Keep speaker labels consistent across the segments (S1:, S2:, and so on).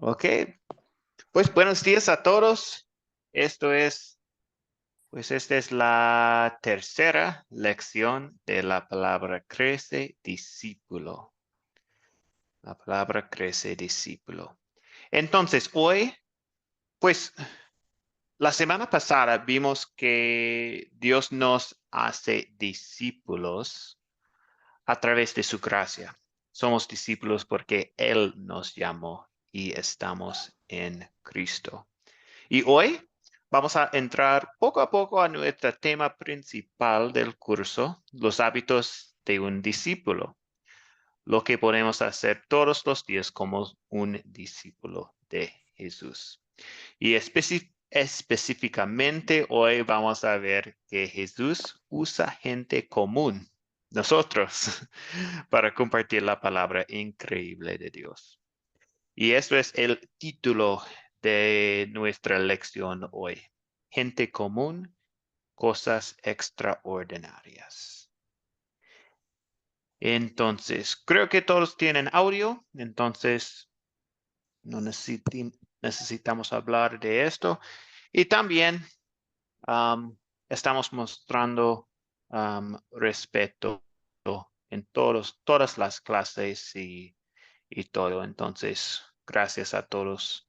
S1: Ok, pues buenos días a todos. Esta es la tercera lección de la palabra crece discípulo. La palabra crece discípulo. Entonces, hoy, pues la semana pasada vimos que Dios nos hace discípulos a través de su gracia. Somos discípulos porque Él nos llamó y estamos en Cristo. Y hoy vamos a entrar poco a poco a nuestro tema principal del curso, los hábitos de un discípulo, lo que podemos hacer todos los días como un discípulo de Jesús. Y específicamente hoy vamos a ver que Jesús usa gente común, nosotros, para compartir la palabra increíble de Dios. Y eso es el título de nuestra lección hoy. Gente común, cosas extraordinarias. Entonces, creo que todos tienen audio, entonces no necesitamos hablar de esto. Y también estamos mostrando respeto en todas las clases y todo. Entonces, gracias a todos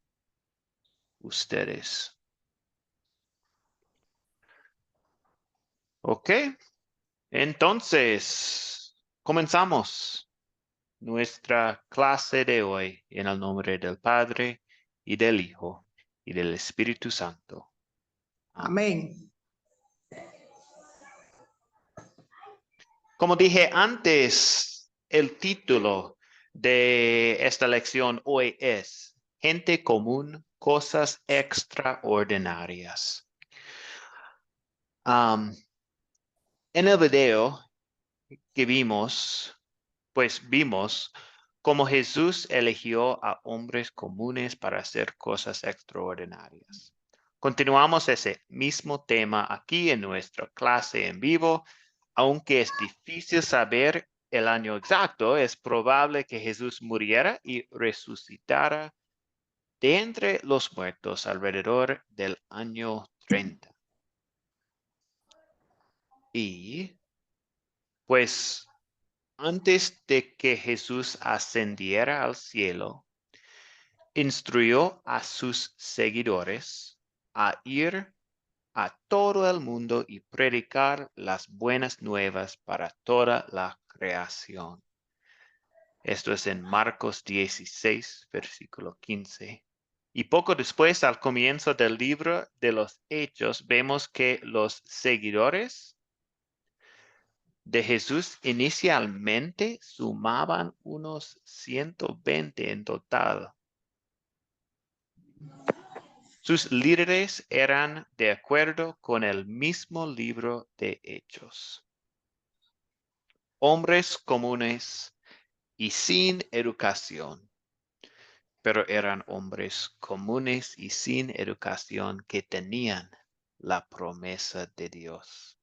S1: ustedes. Ok, entonces comenzamos nuestra clase de hoy en el nombre del Padre y del Hijo y del Espíritu Santo. Amén.
S2: Amén.
S1: Como dije antes, el título de esta lección hoy es Gente común, cosas extraordinarias. Am, en el video que vimos cómo Jesús eligió a hombres comunes para hacer cosas extraordinarias. Continuamos ese mismo tema aquí en nuestra clase en vivo. Aunque es difícil saber el año exacto, es probable que Jesús muriera y resucitara de entre los muertos alrededor del año 30. Y pues antes de que Jesús ascendiera al cielo, instruyó a sus seguidores a ir a todo el mundo y predicar las buenas nuevas para toda la creación. Esto es en Marcos 16, versículo 15. Y poco después, al comienzo del libro de los Hechos, vemos que los seguidores de Jesús inicialmente sumaban unos 120 en total. Sus líderes eran de acuerdo con el mismo libro de Hechos. Hombres comunes y sin educación, pero eran hombres comunes y sin educación que tenían la promesa de Dios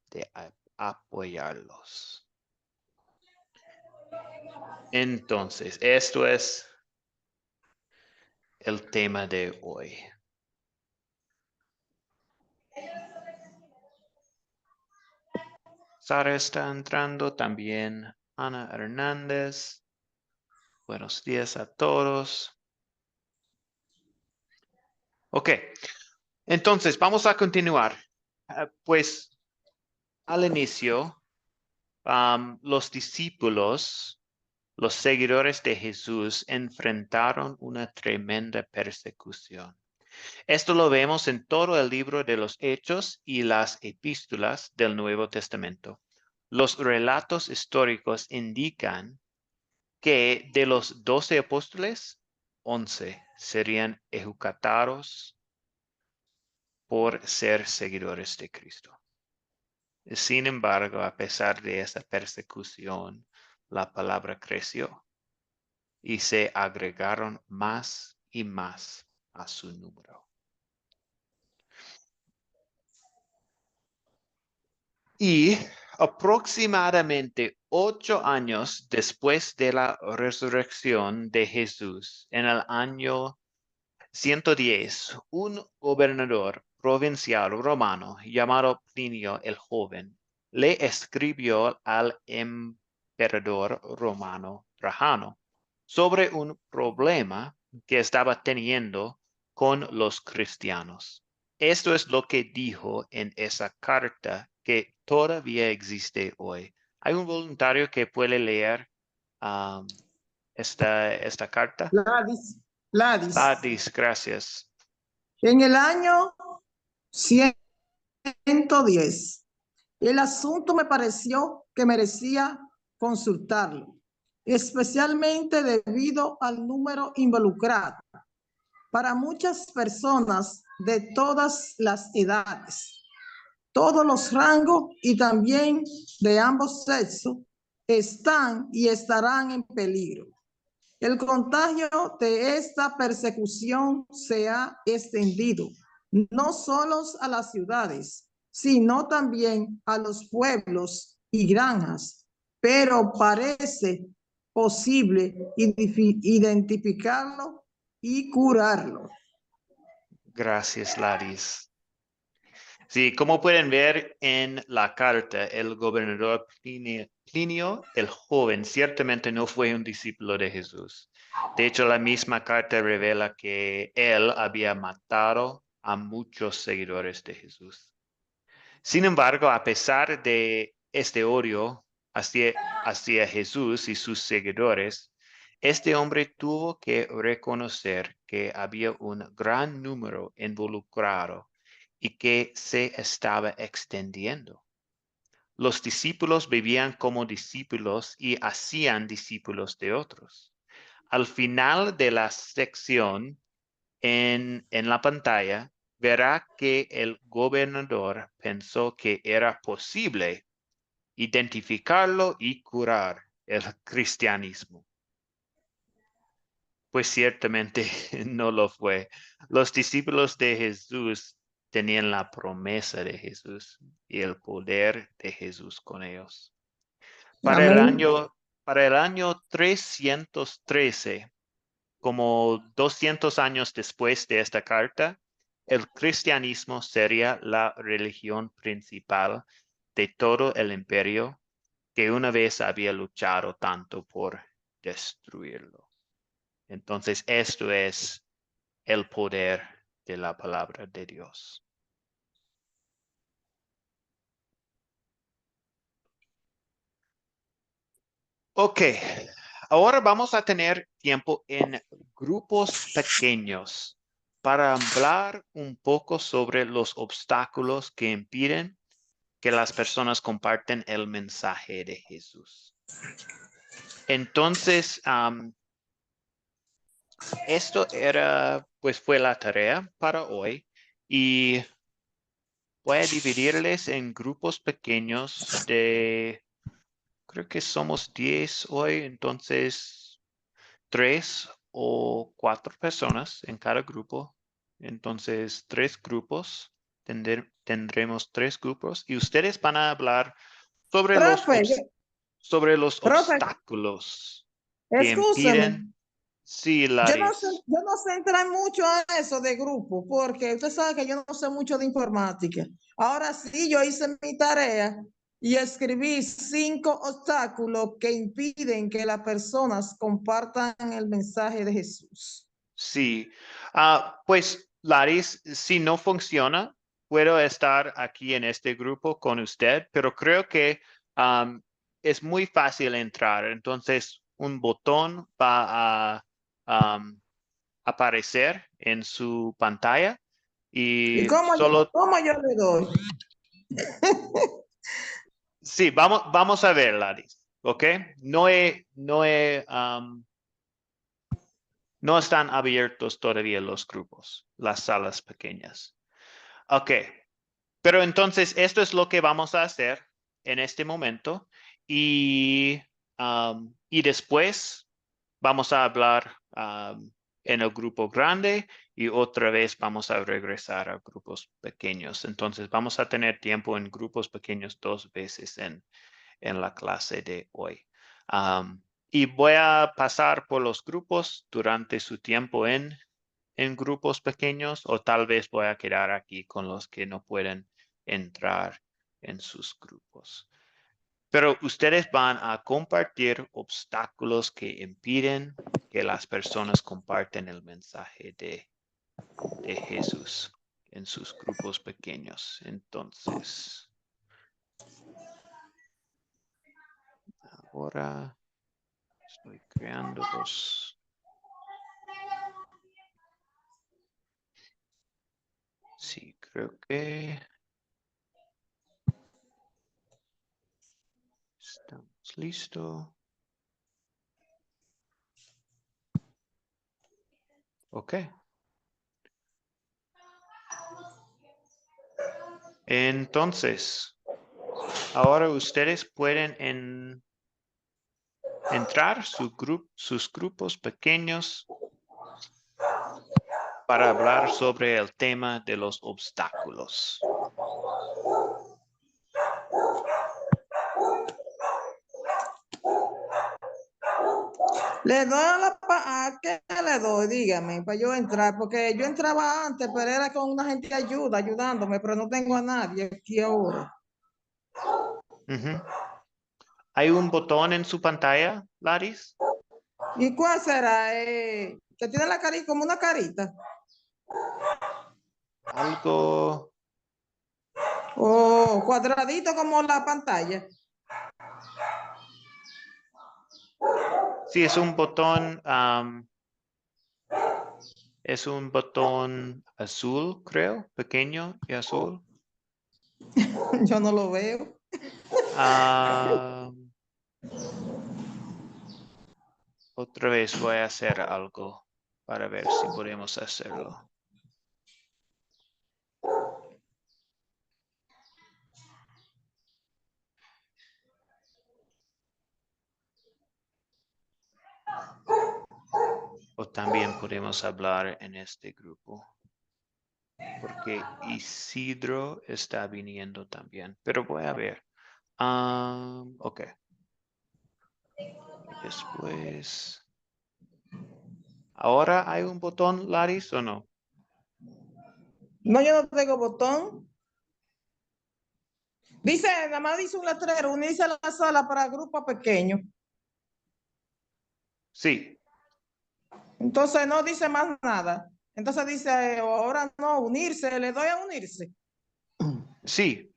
S1: de apoyarlos. Entonces, esto es el tema de hoy. Sara está entrando también. Ana Hernández. Buenos días a todos. Ok, entonces vamos a continuar. Pues al inicio, los discípulos, los seguidores de Jesús, enfrentaron una tremenda persecución. Esto lo vemos en todo el libro de los Hechos y las epístolas del Nuevo Testamento. Los relatos históricos indican que de los 12 apóstoles, 11 serían ejecutados por ser seguidores de Cristo. Sin embargo, a pesar de esa persecución, la palabra creció y se agregaron más y más a su número. Y Aproximadamente 8 años después de la resurrección de Jesús, en el año 110, un gobernador provincial romano llamado Plinio el Joven le escribió al emperador romano Trajano sobre un problema que estaba teniendo con los cristianos. Esto es lo que dijo en esa carta que todavía existe hoy. ¿Hay un voluntario que puede leer esta carta?
S2: Gladys, Gladys.
S1: Gracias.
S2: En el año 110, el asunto me pareció que merecía consultarlo, especialmente debido al número involucrado. Para muchas personas de todas las edades, todos los rangos y también de ambos sexos están y estarán en peligro. El contagio de esta persecución se ha extendido no solo a las ciudades, sino también a los pueblos y granjas, pero parece posible identificarlo y curarlo.
S1: Gracias, Laris. Sí, como pueden ver en la carta, el gobernador Plinio el Joven ciertamente no fue un discípulo de Jesús. De hecho, la misma carta revela que él había matado a muchos seguidores de Jesús. Sin embargo, a pesar de este odio hacia Jesús y sus seguidores, este hombre tuvo que reconocer que había un gran número involucrado y que se estaba extendiendo. Los discípulos vivían como discípulos y hacían discípulos de otros. Al final de la sección en la pantalla, verá que el gobernador pensó que era posible identificarlo y curar el cristianismo. Pues ciertamente no lo fue. Los discípulos de Jesús tenían la promesa de Jesús y el poder de Jesús con ellos. Para el
S2: Amén.
S1: año 313, como 200 años después de esta carta, el cristianismo sería la religión principal de todo el imperio que una vez había luchado tanto por destruirlo. Entonces, esto es el poder de la palabra de Dios. Ok, ahora vamos a tener tiempo en grupos pequeños para hablar un poco sobre los obstáculos que impiden que las personas comparten el mensaje de Jesús. Entonces, esto fue la tarea para hoy y voy a dividirles en grupos pequeños creo que somos 10 hoy, entonces 3 o 4 personas en cada grupo. Entonces, 3 grupos. Tendremos 3 grupos y ustedes van a hablar sobre
S2: Profe,
S1: sobre los
S2: profe,
S1: obstáculos que
S2: escúcheme.
S1: impiden. Sí, Laris.
S2: Yo no sé entrar mucho a eso de grupo, porque usted sabe que yo no sé mucho de informática. Ahora sí, yo hice mi tarea y escribí 5 obstáculos que impiden que las personas compartan el mensaje de Jesús.
S1: Sí. Pues, Laris, si no funciona, puedo estar aquí en este grupo con usted, pero creo que es muy fácil entrar. Entonces, un botón va a aparecer en su pantalla
S2: ¿Y
S1: y solo,
S2: cómo yo le doy?
S1: sí, vamos a ver, Laris, ¿ok? No están abiertos todavía los grupos, las salas pequeñas. Ok, pero entonces esto es lo que vamos a hacer en este momento y después vamos a hablar en el grupo grande y otra vez vamos a regresar a grupos pequeños. Entonces vamos a tener tiempo en grupos pequeños 2 veces en la clase de hoy. Y voy a pasar por los grupos durante su tiempo en grupos pequeños, o tal vez voy a quedar aquí con los que no pueden entrar en sus grupos. Pero ustedes van a compartir obstáculos que impiden que las personas comparten el mensaje de Jesús en sus grupos pequeños. Entonces, ahora estoy creando los... Sí, creo que estamos listos. Ok. Entonces, ahora ustedes pueden entrar sus grupos pequeños para hablar sobre el tema de los obstáculos.
S2: Le doy ¿a qué le doy? Dígame, para yo entrar, porque yo entraba antes, pero era con una gente ayudándome, pero no tengo a nadie aquí ahora.
S1: ¿Hay un botón en su pantalla, Laris?
S2: ¿Y cuál será? Que tiene la carita, como una carita.
S1: Algo...
S2: O cuadradito como la pantalla.
S1: Sí, es un botón... es un botón azul, creo, pequeño y azul.
S2: Yo no lo veo.
S1: Otra vez voy a hacer algo para ver si podemos hacerlo. O también podemos hablar en este grupo. Porque Isidro está viniendo también. Pero voy a ver. Ok. Y después... ¿Ahora hay un botón, Laris, o no?
S2: No, yo no tengo botón. Dice, nada más dice un letrero, unirse a la sala para grupos pequeños.
S1: Sí.
S2: Entonces no dice más nada. Entonces dice, ahora no, unirse, le doy a unirse.
S1: Sí.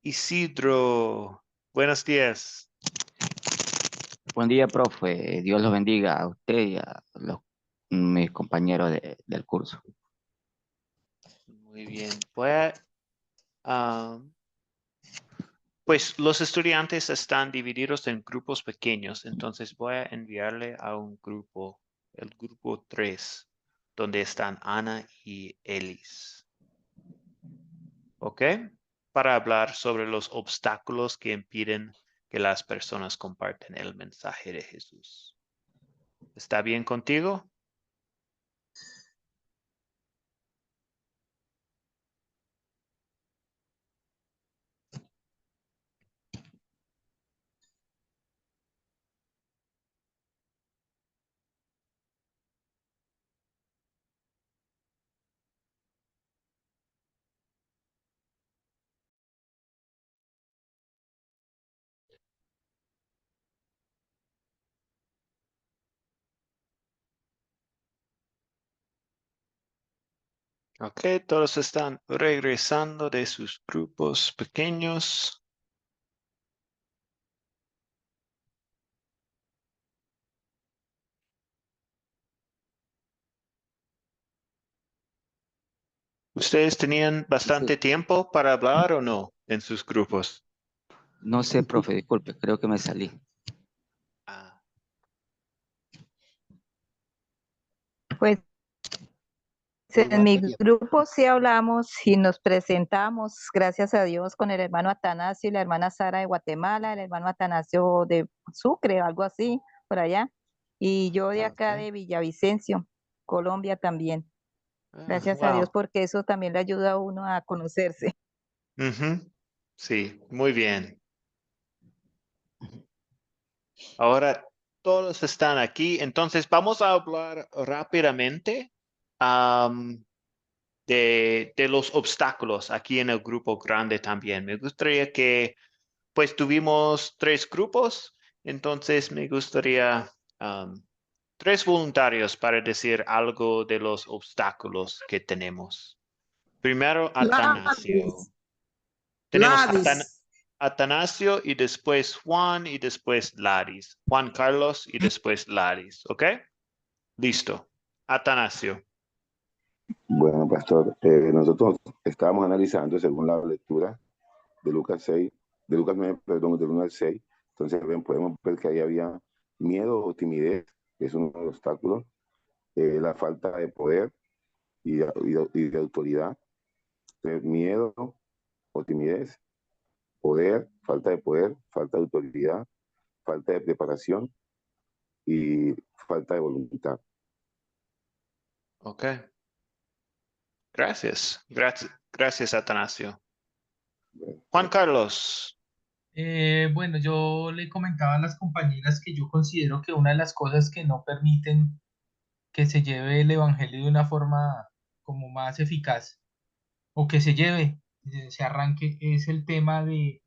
S1: Isidro, buenos días.
S3: Buen día, profe. Dios los bendiga a usted y a mis compañeros del curso.
S1: Muy bien. Pues los estudiantes están divididos en grupos pequeños, entonces voy a enviarle a un grupo, el grupo 3, donde están Ana y Elis. ¿Ok? Para hablar sobre los obstáculos que impiden que las personas comparten el mensaje de Jesús. ¿Está bien contigo? Ok, todos están regresando de sus grupos pequeños. ¿Ustedes tenían bastante tiempo para hablar o no en sus grupos?
S3: No sé, profe, disculpe, creo que me salí.
S4: Pues En mi grupo sí hablamos y nos presentamos, gracias a Dios, con el hermano Atanasio y la hermana Sara de Guatemala, el hermano Atanasio de Sucre, algo así, por allá, y yo de acá
S1: Ok.
S4: de Villavicencio, Colombia también. Gracias a Dios,
S1: Wow.
S4: porque eso también le ayuda a uno a conocerse.
S1: Ujú. Sí, muy bien. Ahora todos están aquí, entonces vamos a hablar rápidamente de los obstáculos aquí en el grupo grande también. Me gustaría que, pues tuvimos 3 grupos, entonces me gustaría 3 voluntarios para decir algo de los obstáculos que tenemos. Primero, Atanasio.
S2: Ladis,
S1: Tenemos
S2: Ladis.
S1: Atanasio y después Juan y después Laris. Juan Carlos y después Laris, ¿ok? Listo. Atanasio.
S5: Bueno, pastor, nosotros estábamos analizando según la lectura de Lucas 6, de Lucas 9, perdón, del 1 al 6. Entonces podemos ver que ahí había miedo o timidez, que es uno de los obstáculos, la falta de poder y de autoridad. Entonces, miedo o timidez, poder, falta de autoridad, falta de preparación y falta de voluntad.
S1: Ok. Gracias. Gracias, Atanasio. Juan Carlos.
S6: Bueno, yo le comentaba a las compañeras que yo considero que una de las cosas que no permiten que se lleve el evangelio de una forma como más eficaz o que se lleve, se arranque, es el tema de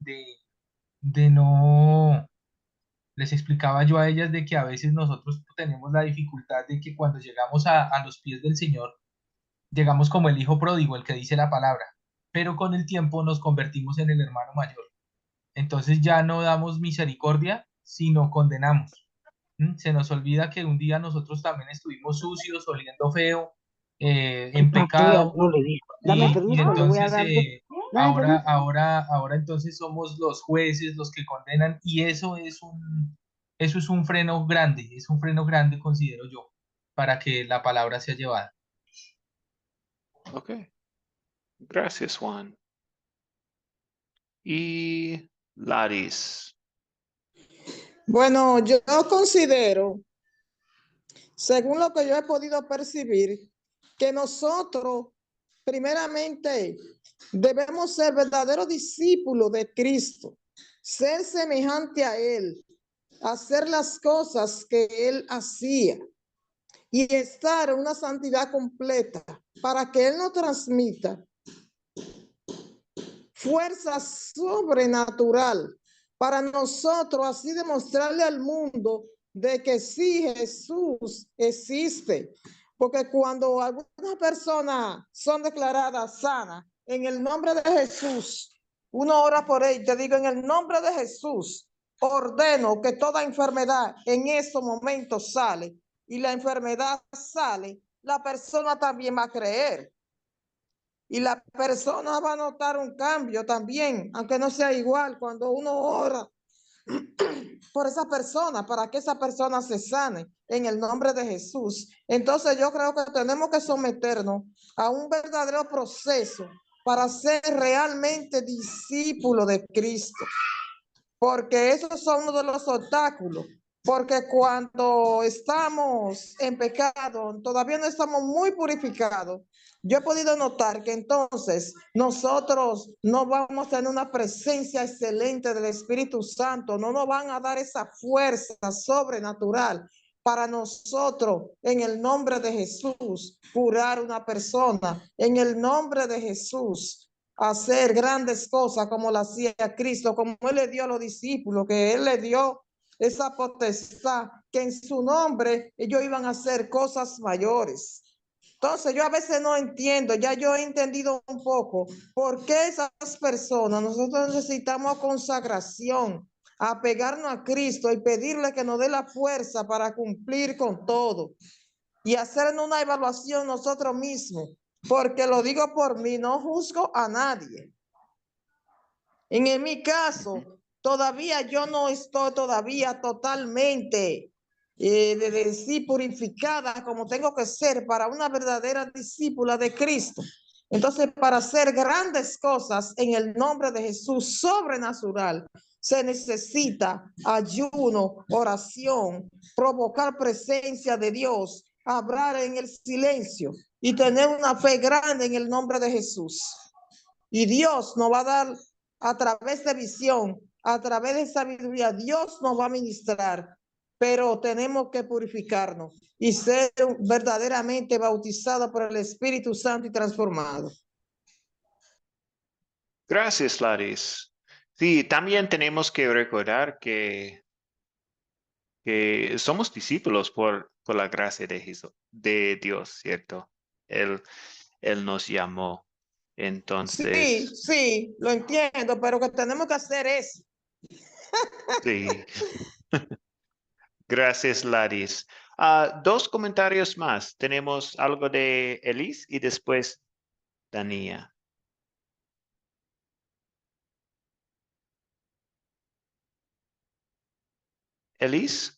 S6: no, les explicaba yo a ellas de que a veces nosotros tenemos la dificultad de que cuando llegamos a los pies del Señor, llegamos como el hijo pródigo, el que dice la palabra, pero con el tiempo nos convertimos en el hermano mayor. Entonces ya no damos misericordia, sino condenamos. Se nos olvida que un día nosotros también estuvimos sucios, oliendo feo, en pecado, y entonces ahora entonces somos los jueces, los que condenan, y eso es un freno grande, considero yo, para que la palabra sea llevada.
S1: Ok. Gracias, Juan. Y Laris.
S2: Bueno, yo considero, según lo que yo he podido percibir, que nosotros, primeramente, debemos ser verdaderos discípulos de Cristo, ser semejante a Él, hacer las cosas que Él hacía y estar en una santidad completa para que Él nos transmita fuerza sobrenatural para nosotros así demostrarle al mundo de que sí, Jesús existe. Porque cuando algunas personas son declaradas sanas en el nombre de Jesús, uno ora por ellos, te digo, en el nombre de Jesús, ordeno que toda enfermedad en esos momentos sale, y la enfermedad sale, la persona también va a creer. Y la persona va a notar un cambio también, aunque no sea igual, cuando uno ora por esa persona, para que esa persona se sane en el nombre de Jesús. Entonces yo creo que tenemos que someternos a un verdadero proceso para ser realmente discípulos de Cristo, porque esos son uno de los obstáculos. Porque cuando estamos en pecado, todavía no estamos muy purificados. Yo he podido notar que entonces nosotros no vamos a tener una presencia excelente del Espíritu Santo, no nos van a dar esa fuerza sobrenatural para nosotros, en el nombre de Jesús, curar una persona, en el nombre de Jesús, hacer grandes cosas como lo hacía Cristo, como Él le dio a los discípulos, que Él le dio esa potestad, que en su nombre ellos iban a hacer cosas mayores. Entonces yo a veces no entiendo, ya yo he entendido un poco por qué esas personas, nosotros necesitamos consagración, apegarnos a Cristo y pedirle que nos dé la fuerza para cumplir con todo y hacernos una evaluación nosotros mismos, porque lo digo por mí, no juzgo a nadie. En mi caso, todavía yo no estoy todavía totalmente de decir purificada como tengo que ser para una verdadera discípula de Cristo. Entonces, para hacer grandes cosas en el nombre de Jesús sobrenatural, se necesita ayuno, oración, provocar presencia de Dios, hablar en el silencio y tener una fe grande en el nombre de Jesús. Y Dios nos va a dar a través de visión, a través de sabiduría, Dios nos va a ministrar, pero tenemos que purificarnos y ser verdaderamente bautizados por el Espíritu Santo y transformados.
S1: Gracias, Laris. Sí, también tenemos que recordar que somos discípulos por la gracia de Dios, ¿cierto? Él nos llamó. Entonces,
S2: Sí, lo entiendo, pero que tenemos que hacer eso.
S1: sí. Gracias, Laris. Dos comentarios más. Tenemos algo de Elis y después Dania. Elis.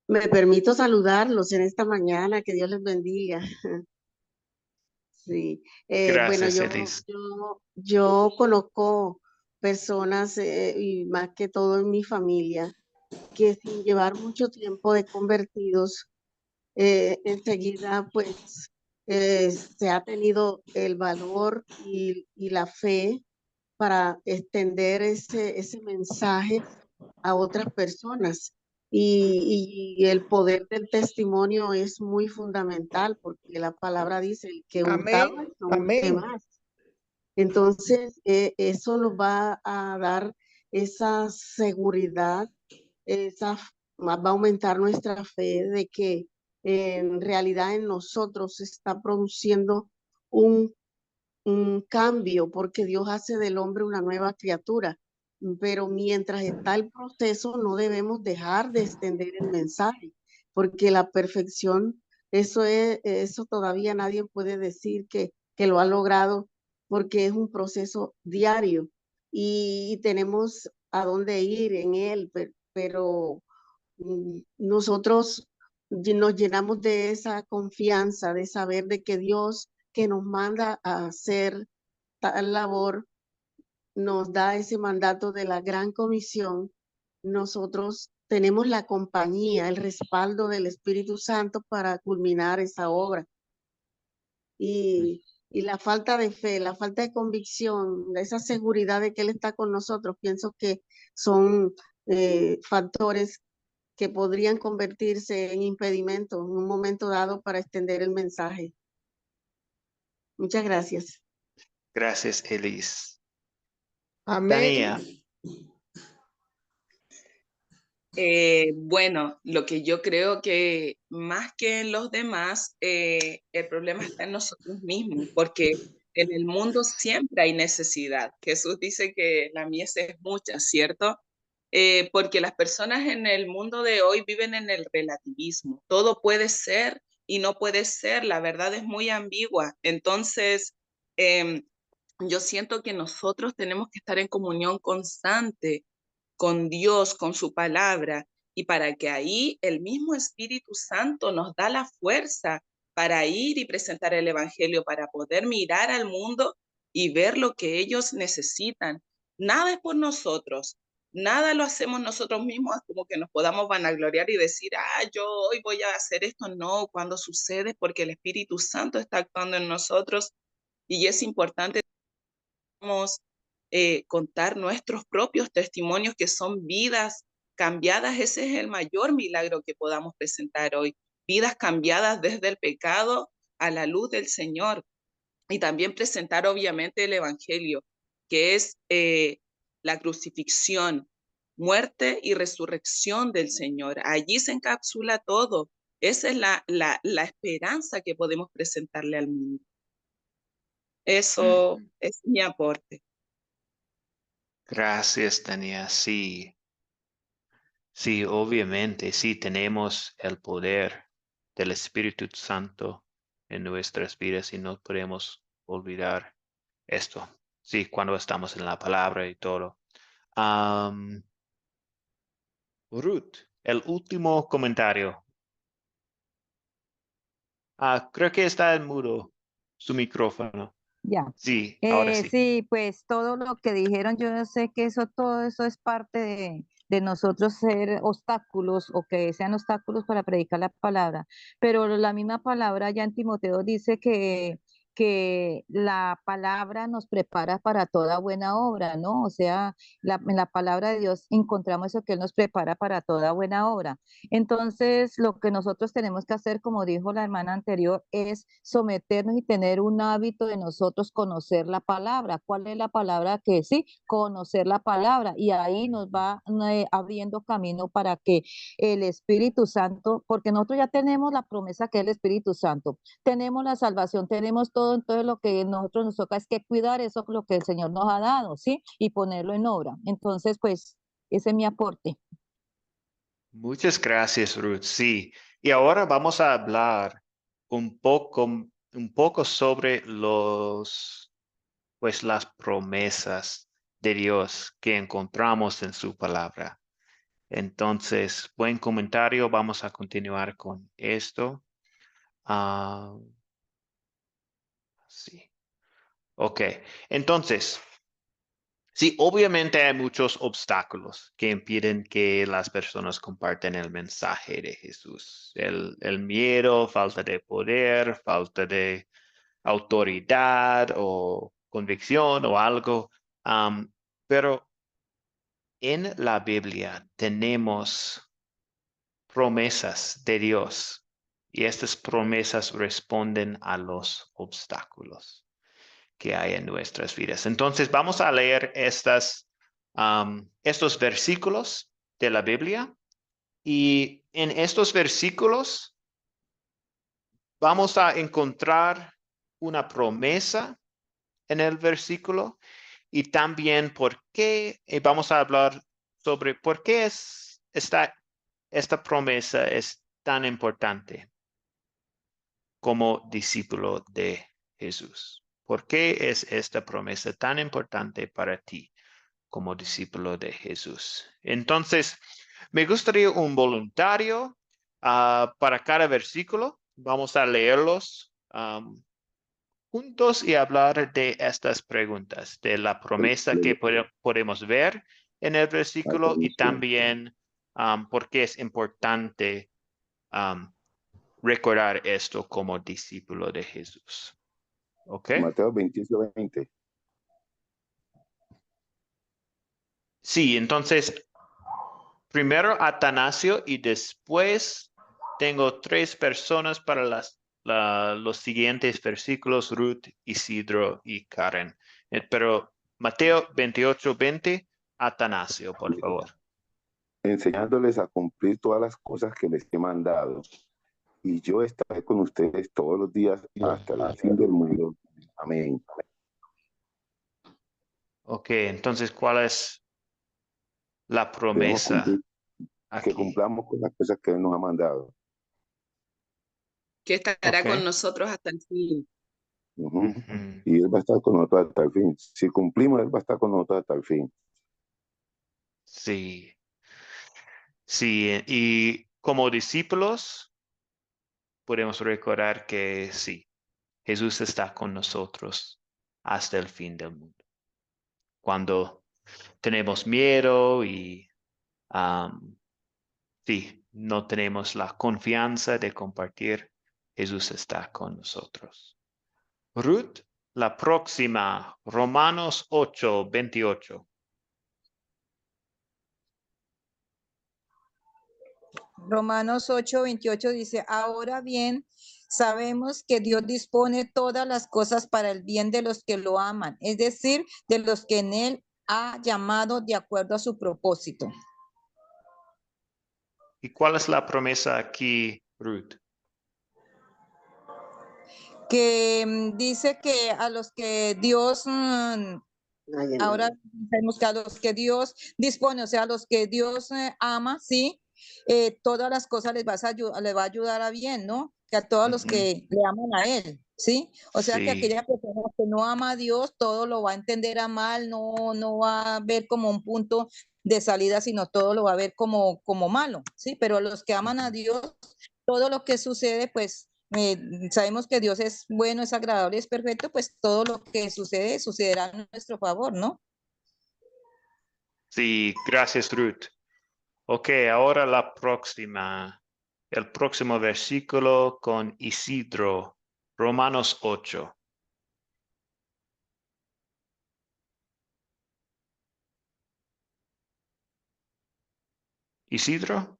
S7: Me permito saludarlos en esta mañana, que Dios les bendiga. Sí, bueno,
S1: Gracias, Elis.
S7: yo conozco personas y más que todo en mi familia que sin llevar mucho tiempo de convertidos, enseguida pues se ha tenido el valor y la fe para extender ese mensaje a otras personas. Y el poder del testimonio es muy fundamental porque la palabra dice, el que hurtaba,
S2: Amén,
S7: no hurte
S2: amén.
S7: más. Entonces, eso nos va a dar esa seguridad, va a aumentar nuestra fe de que en realidad en nosotros se está produciendo un cambio, porque Dios hace del hombre una nueva criatura. Pero mientras está el proceso, no debemos dejar de extender el mensaje, porque la perfección, eso todavía nadie puede decir que lo ha logrado, porque es un proceso diario y tenemos a dónde ir en él, pero nosotros nos llenamos de esa confianza, de saber de que Dios que nos manda a hacer tal labor, nos da ese mandato de la gran comisión. Nosotros tenemos la compañía, el respaldo del Espíritu Santo para culminar esa obra. Y la falta de fe, la falta de convicción, esa seguridad de que Él está con nosotros, pienso que son factores que podrían convertirse en impedimentos en un momento dado para extender el mensaje. Muchas gracias.
S1: Gracias, Elis. Dania.
S2: Amén.
S8: Bueno, lo que yo creo que más que en los demás, el problema está en nosotros mismos, porque en el mundo siempre hay necesidad. Jesús dice que la mies es mucha, ¿cierto? Porque las personas en el mundo de hoy viven en el relativismo. Todo puede ser y no puede ser. La verdad es muy ambigua. Entonces, yo siento que nosotros tenemos que estar en comunión constante con Dios, con su palabra, y para que ahí el mismo Espíritu Santo nos da la fuerza para ir y presentar el Evangelio, para poder mirar al mundo y ver lo que ellos necesitan. Nada es por nosotros, nada lo hacemos nosotros mismos, como que nos podamos vanagloriar y decir, yo hoy voy a hacer esto. No, cuando sucede es porque el Espíritu Santo está actuando en nosotros y es importante contar nuestros propios testimonios que son vidas cambiadas. Ese es el mayor milagro que podamos presentar hoy, vidas cambiadas desde el pecado a la luz del Señor. Y también presentar obviamente el Evangelio, que es la crucifixión, muerte y resurrección del Señor. Allí se encapsula todo. Esa es la esperanza que podemos presentarle al mundo. Eso es mi aporte.
S1: Gracias, Dania. Sí. Sí, obviamente, sí, tenemos el poder del Espíritu Santo en nuestras vidas y no podemos olvidar esto. Sí, cuando estamos en la palabra y todo. Ruth, el último comentario. Creo que está en mudo su micrófono.
S4: Ya.
S1: Sí, ahora sí.
S4: Sí, pues todo lo que dijeron, yo sé que todo eso es parte de nosotros ser obstáculos o que sean obstáculos para predicar la palabra. Pero la misma palabra ya en Timoteo dice que la palabra nos prepara para toda buena obra, ¿no? O sea, en la palabra de Dios encontramos eso que Él nos prepara para toda buena obra. Entonces, lo que nosotros tenemos que hacer, como dijo la hermana anterior, es someternos y tener un hábito de nosotros conocer la palabra. ¿Cuál es la palabra que sí? Conocer la palabra. Y ahí nos va abriendo camino para que el Espíritu Santo, porque nosotros ya tenemos la promesa que es el Espíritu Santo, tenemos la salvación, tenemos todo, entonces lo que nosotros nos toca es que cuidar eso, lo que el Señor nos ha dado, ¿sí? Y ponerlo en obra. Entonces, pues, ese es mi aporte.
S1: Muchas gracias, Ruth. Sí, y ahora vamos a hablar un poco sobre pues las promesas de Dios que encontramos en su palabra. Entonces, buen comentario. Vamos a continuar con esto. Sí. Ok. Entonces, sí, obviamente hay muchos obstáculos que impiden que las personas compartan el mensaje de Jesús. El miedo, falta de poder, falta de autoridad o convicción o algo. Pero en la Biblia tenemos promesas de Dios y estas promesas responden a los obstáculos que hay en nuestras vidas. Entonces vamos a leer estos versículos de la Biblia y en estos versículos vamos a encontrar una promesa en el versículo y también por qué, vamos a hablar sobre por qué esta promesa es tan importante como discípulo de Jesús. ¿Por qué es esta promesa tan importante para ti como discípulo de Jesús? Entonces, me gustaría un voluntario para cada versículo. Vamos a leerlos juntos y hablar de estas preguntas, de la promesa que podemos ver en el versículo y también por qué es importante recordar esto como discípulo de Jesús. ¿Ok?
S5: Mateo 28:20.
S1: Sí, entonces, primero Atanasio y después tengo 3 personas para los siguientes versículos, Ruth, Isidro y Karen. Pero Mateo 28:20, Atanasio, por favor.
S5: Enseñándoles a cumplir todas las cosas que les he mandado. Y yo estaré con ustedes todos los días hasta el fin del mundo. Amén.
S1: Ok, entonces, ¿cuál es la
S5: Debemos
S1: promesa
S5: cumplir, que
S1: aquí?
S5: cumplamos con las cosas que Él nos ha mandado.
S8: Que estará
S1: Ok.
S8: con nosotros hasta el fin.
S5: Ujú.
S1: Ujú.
S5: Y Él va a estar con nosotros hasta el fin. Si cumplimos, Él va a estar con nosotros hasta el fin.
S1: Sí, sí, y como discípulos podemos recordar que sí, Jesús está con nosotros hasta el fin del mundo. Cuando tenemos miedo y sí, no tenemos la confianza de compartir, Jesús está con nosotros. Ruth, la próxima, Romanos 8:28.
S4: Romanos 8:28 dice, ahora bien, sabemos que Dios dispone todas las cosas para el bien de los que lo aman, es decir, de los que en Él ha llamado de acuerdo a su propósito.
S1: ¿Y cuál es la promesa aquí, Ruth?
S4: Que dice que a los que Dios, ahora sabemos que a los que Dios dispone, o sea, a los que Dios ama, sí, todas las cosas les va a ayudar a bien, ¿no? Que a todos los
S1: Ujú.
S4: que le aman a Él, ¿sí? O sea que
S1: Sí.
S4: aquella persona que no ama a Dios, todo lo va a entender a mal, no va a ver como un punto de salida, sino todo lo va a ver como malo, ¿sí? Pero los que aman a Dios, todo lo que sucede, pues sabemos que Dios es bueno, es agradable, es perfecto, pues todo lo que sucede sucederá a nuestro favor, ¿no?
S1: Sí, gracias, Ruth. Ok, ahora la próxima. El próximo versículo con Isidro, Romanos 8. Isidro,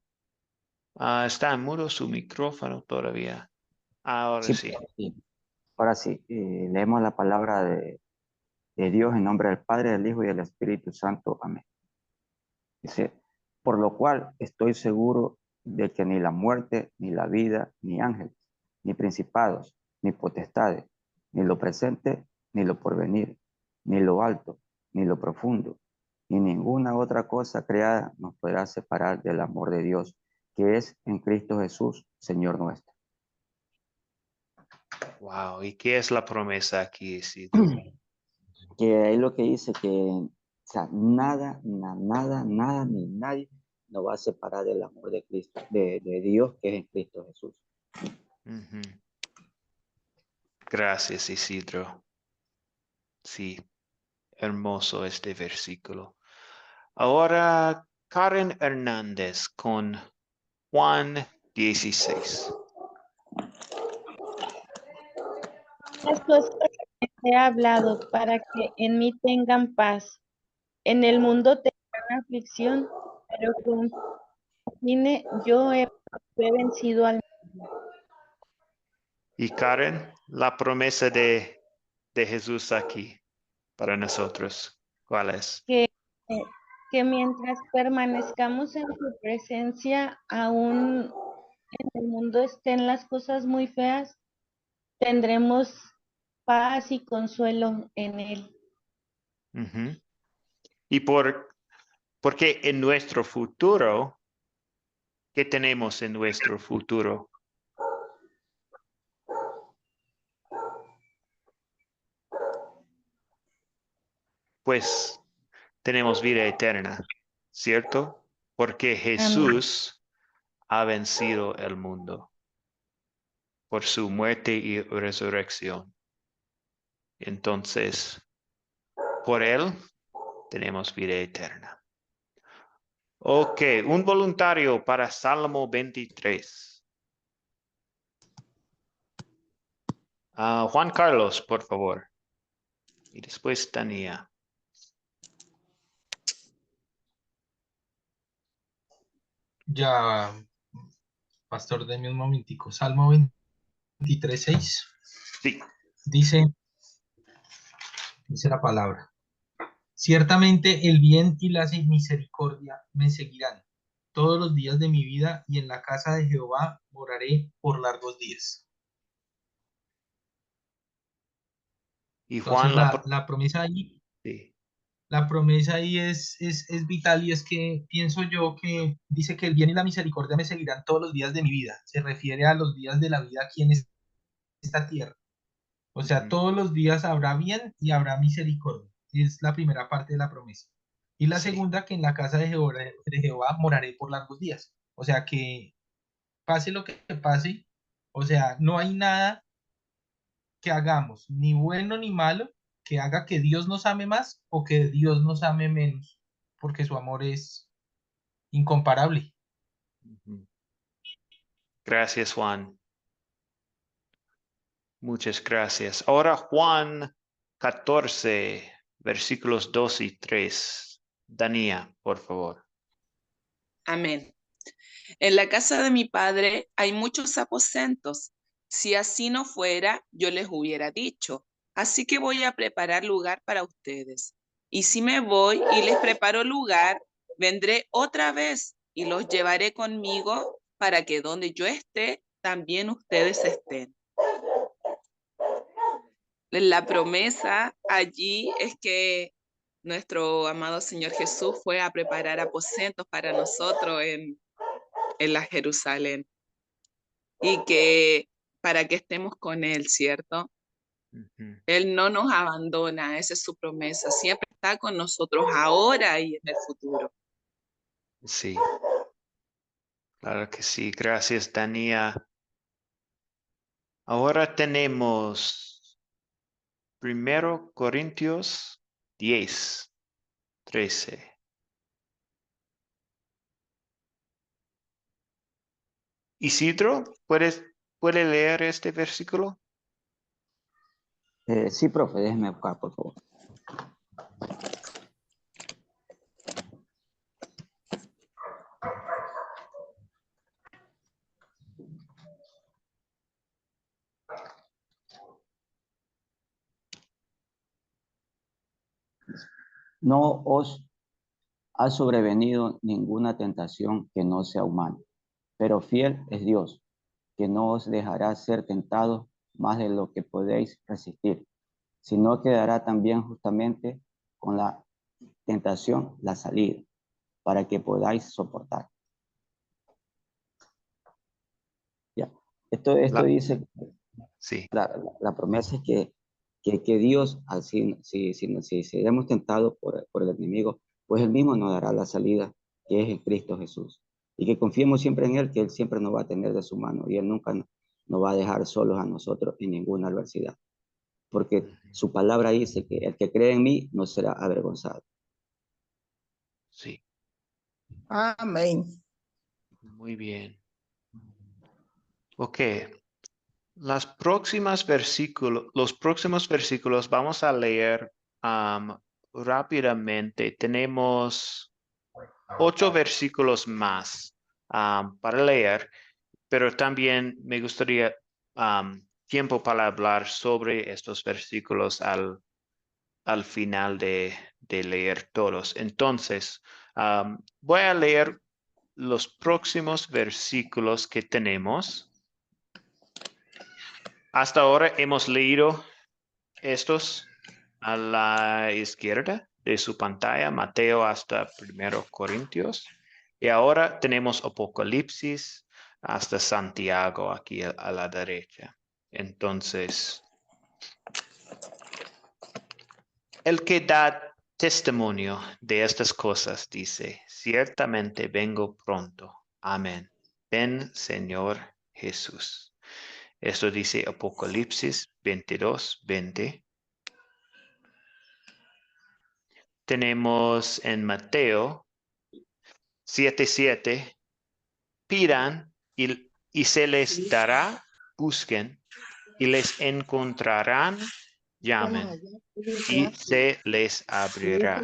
S1: está en mudo su micrófono todavía. Ahora
S3: Sí,
S1: sí.
S3: ahora sí, leemos la palabra de Dios en nombre del Padre, del Hijo y del Espíritu Santo. Amén. Dice, por lo cual estoy seguro de que ni la muerte, ni la vida, ni ángeles, ni principados, ni potestades, ni lo presente, ni lo porvenir, ni lo alto, ni lo profundo, ni ninguna otra cosa creada nos podrá separar del amor de Dios, que es en Cristo Jesús, Señor nuestro.
S1: Wow, ¿y qué es la promesa aquí, Isidro?
S3: Que ahí lo que dice que, o sea, nada, nada, ni nadie nos va a separar del amor de Cristo, de Dios que es en Cristo Jesús.
S1: Ujú. Gracias, Isidro. Sí, hermoso este versículo. Ahora, Karen Hernández con Juan 16.
S9: Las cosas que te he hablado para que en mí tengan paz. En el mundo tendrán aflicción, pero confíe, yo he vencido al
S1: Y Karen, la promesa de Jesús aquí para nosotros, ¿cuál es?
S9: que, que mientras permanezcamos en su presencia, aún en el mundo estén las cosas muy feas, tendremos paz y consuelo en él.
S1: Ujú. Y porque en nuestro futuro, ¿qué tenemos en nuestro futuro? Pues tenemos vida eterna, ¿cierto? Porque Jesús ha vencido el mundo por su muerte y resurrección. Entonces, por él tenemos vida eterna. Ok, un voluntario para Salmo 23. Juan Carlos, por favor. Y después Tania.
S6: Ya, pastor, deme un momentico. Salmo 23:6
S1: Sí.
S6: dice la palabra. Ciertamente el bien y la misericordia me seguirán todos los días de mi vida, y en la casa de Jehová moraré por largos días.
S1: Y
S6: Entonces
S1: Juan,
S6: la promesa ahí,
S1: sí.
S6: la promesa ahí es vital, y es que pienso yo que dice que el bien y la misericordia me seguirán todos los días de mi vida. Se refiere a los días de la vida aquí en esta tierra. O sea,
S1: Ujú.
S6: todos los días habrá bien y habrá misericordia. Es la primera parte de la promesa. Y la
S1: Sí.
S6: segunda, que en la casa de Jehová moraré por largos días. O sea, que pase lo que pase, o sea, no hay nada que hagamos, ni bueno ni malo, que haga que Dios nos ame más o que Dios nos ame menos, porque su amor es incomparable.
S1: Ujú. Gracias, Juan. Muchas gracias. Ahora Juan 14, versículos 2 y 3. Dania, por favor.
S8: Amén. En la casa de mi padre hay muchos aposentos. Si así no fuera, yo les hubiera dicho. Así que voy a preparar lugar para ustedes. Y si me voy y les preparo lugar, vendré otra vez y los llevaré conmigo para que donde yo esté, también ustedes estén. La promesa allí es que nuestro amado Señor Jesús fue a preparar aposentos para nosotros en la Jerusalén, y que para que estemos con Él, ¿cierto?
S1: Ujú.
S8: Él no nos abandona, esa es su promesa, siempre está con nosotros ahora y en el futuro.
S1: Sí, claro que sí. Gracias, Dania. Ahora tenemos 1 Corintios 10, 13. Isidro, ¿puede leer este versículo?
S3: Sí, profe, déjeme buscar, por favor. No os ha sobrevenido ninguna tentación que no sea humana, pero fiel es Dios, que no os dejará ser tentados más de lo que podéis resistir, sino que dará también justamente con la tentación la salida, para que podáis soportar. Ya. Esto dice,
S1: Sí,
S3: la promesa es que Dios, así, si seremos tentados por el enemigo, pues Él mismo nos dará la salida, que es en Cristo Jesús. Y que confiemos siempre en Él, que Él siempre nos va a tener de su mano y Él nunca nos va a dejar solos a nosotros en ninguna adversidad. Porque su palabra dice que el que cree en mí no será avergonzado.
S1: sí,
S2: Amén.
S1: muy bien. Ok, los próximos versículos vamos a leer rápidamente. Tenemos 8 versículos más para leer, pero también me gustaría tiempo para hablar sobre estos versículos al final de leer todos. Entonces, voy a leer los próximos versículos que tenemos. Hasta ahora hemos leído estos a la izquierda de su pantalla, Mateo hasta 1 Corintios. Y ahora tenemos Apocalipsis hasta Santiago aquí a la derecha. Entonces, el que da testimonio de estas cosas dice, ciertamente vengo pronto. Amén. Ven, Señor Jesús. Esto dice Apocalipsis 22, 20. Tenemos en Mateo 7:7, pidan y se les dará, busquen y les encontrarán, llamen y se les abrirá.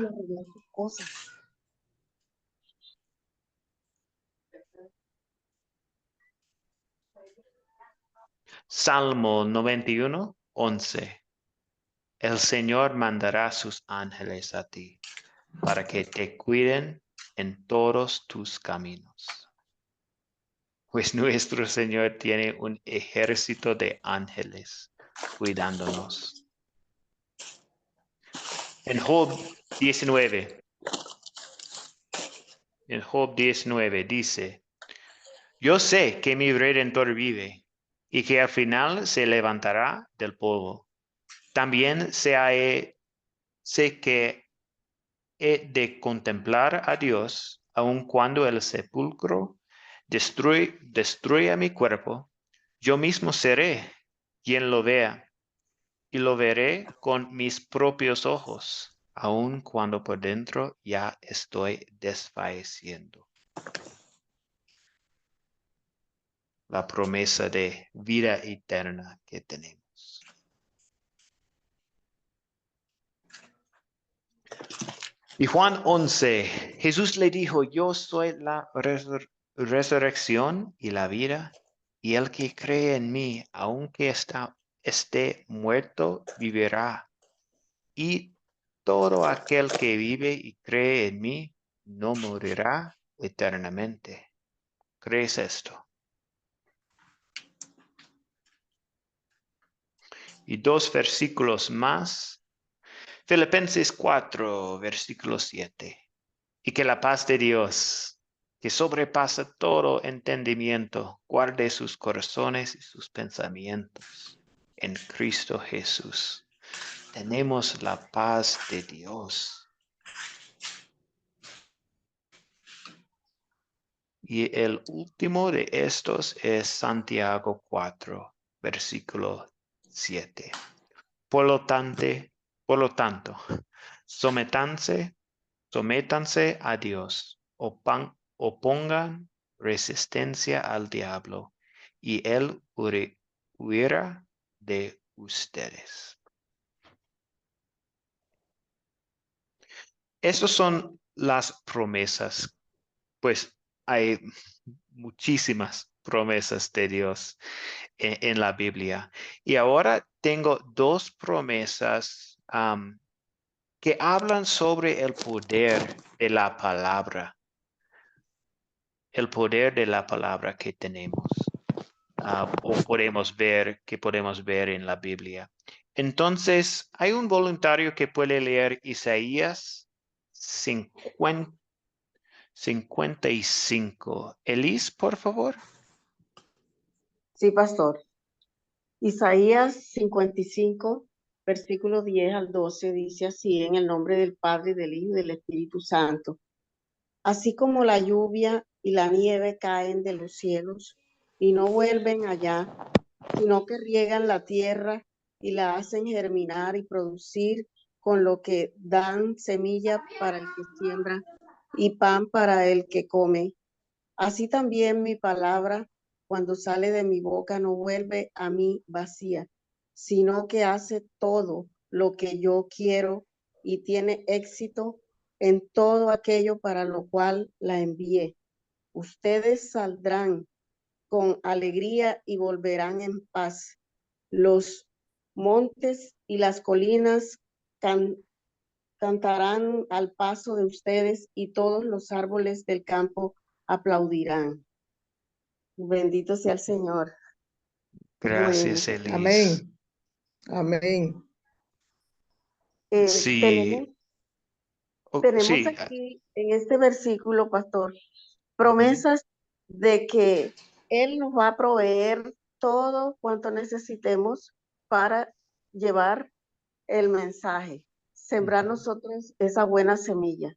S1: Salmo 91, 11. El Señor mandará sus ángeles a ti para que te cuiden en todos tus caminos. Pues nuestro Señor tiene un ejército de ángeles cuidándonos. En Job 19, dice, yo sé que mi Redentor vive y que al final se levantará del polvo. También sé que he de contemplar a Dios, aun cuando el sepulcro destruya mi cuerpo. Yo mismo seré quien lo vea, y lo veré con mis propios ojos, aun cuando por dentro ya estoy desfalleciendo. La promesa de vida eterna que tenemos. Y Juan 11, Jesús le dijo, yo soy la resurrección y la vida, y el que cree en mí, aunque esté muerto, vivirá. Y todo aquel que vive y cree en mí, no morirá eternamente. ¿Crees esto? Y 2 versículos más. Filipenses 4, versículo 7. Y que la paz de Dios, que sobrepasa todo entendimiento, guarde sus corazones y sus pensamientos en Cristo Jesús. Tenemos la paz de Dios. Y el último de estos es Santiago 4, versículo 7. Por lo tanto, sométanse a Dios, opongan resistencia al diablo, y él huirá de ustedes. Esas son las promesas. Pues hay muchísimas promesas de Dios en la Biblia. Y ahora tengo dos promesas que hablan sobre el poder de la palabra. El poder de la palabra que tenemos. O podemos ver en la Biblia. Entonces, hay un voluntario que puede leer Isaías 55. Elis, por favor.
S7: Sí, pastor. Isaías 55, versículo 10 al 12, dice así: en el nombre del Padre, del Hijo y del Espíritu Santo. Así como la lluvia y la nieve caen de los cielos y no vuelven allá, sino que riegan la tierra y la hacen germinar y producir, con lo que dan semilla para el que siembra y pan para el que come. Así también mi palabra, cuando sale de mi boca, no vuelve a mí vacía, sino que hace todo lo que yo quiero y tiene éxito en todo aquello para lo cual la envié. Ustedes saldrán con alegría y volverán en paz. Los montes y las colinas cantarán al paso de ustedes, y todos los árboles del campo aplaudirán. Bendito sea el Señor. Bueno,
S1: Gracias, Elis.
S2: Amén. Amén.
S1: Sí.
S7: tenemos
S1: Sí.
S7: aquí en este versículo, pastor, promesas de que Él nos va a proveer todo cuanto necesitemos para llevar el mensaje, sembrar nosotros esa buena semilla.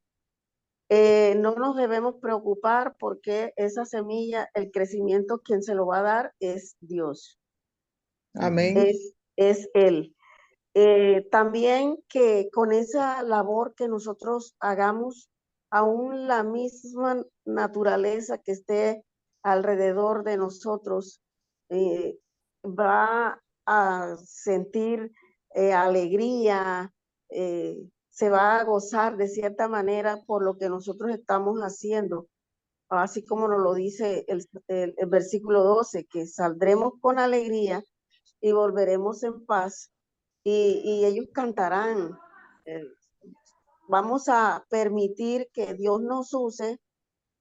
S7: No nos debemos preocupar porque esa semilla, el crecimiento, quien se lo va a dar es Dios.
S2: Amén.
S7: Es Él. También que con esa labor que nosotros hagamos, aún la misma naturaleza que esté alrededor de nosotros va a sentir alegría, se va a gozar de cierta manera por lo que nosotros estamos haciendo, así como nos lo dice el versículo 12, que saldremos con alegría y volveremos en paz, y ellos cantarán. Vamos a permitir que Dios nos use